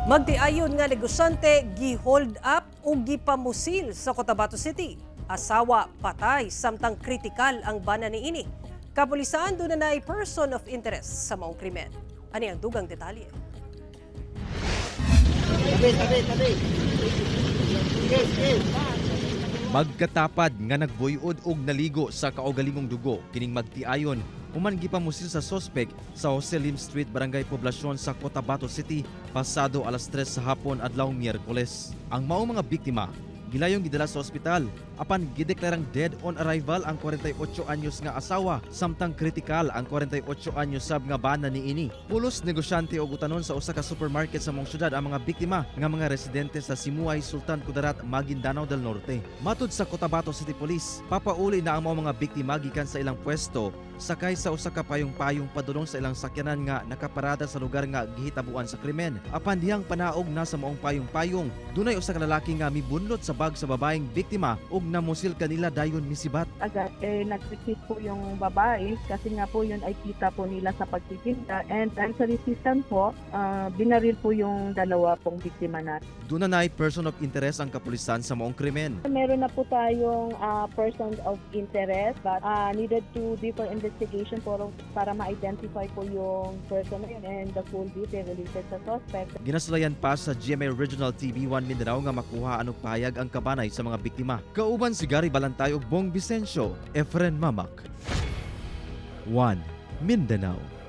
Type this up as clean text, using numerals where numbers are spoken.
Magtiayon nga negosyante gi-hold up o gipamusil sa Cotabato City. Asawa patay samtang kritikal ang bana niini. Kapulisan doon na person of interest sa maong krimen. Ani ang dugang detalye. Magkatapad nga nagbuyod og naligo sa kaugalingong dugo kining magtiayon human gipamusil sa sospek sa Jose Lim Street, Barangay Poblacion sa Cotabato City pasado alas 3 sa hapon adlawng Miyerkules. Ang maong mga biktima gilayong gidala sa ospital apan gideklarang dead on arrival ang 48 anyos nga asawa samtang kritikal ang 48 anyos sab nga bana niini. Pulos negosyante og utanon sa usa ka supermarket sa mong syudad ang mga biktima nga mga residente sa Simuay, Sultan Kudarat, Maguindanao del Norte. Matud sa Cotabato City Police, papauli na ang mga biktima gikan sa ilang pwesto sakay sa usa ka payong-payong padulong sa ilang sakyanan nga nakaparada sa lugar nga gihitabuan sa krimen. Apan diyang panaog na sa maong payong-payong, dunay usa ka lalaki nga mibunlot sa bag sa babaeng biktima ug namusil kanila dayon misibat. Agad nag-resist po yung babae kasi nga po yun ay kita po nila sa pagtitinda, and dahil sa resistance po, binaril po yung dalawa pong biktima natin. Doon na person of interest ang kapulisan sa maong krimen. Meron na po tayong person of interest but needed to deeper investigation para ma-identify po yung person na yun and the full detail related sa suspect. Ginasulayan pa sa GMA Regional TV1 Mindanao nga makuha anong pahayag ang kabanay sa mga biktima. Kauban si Gary Balantay ug Bong Vicencio, Efren Mamak. 1. Mindanao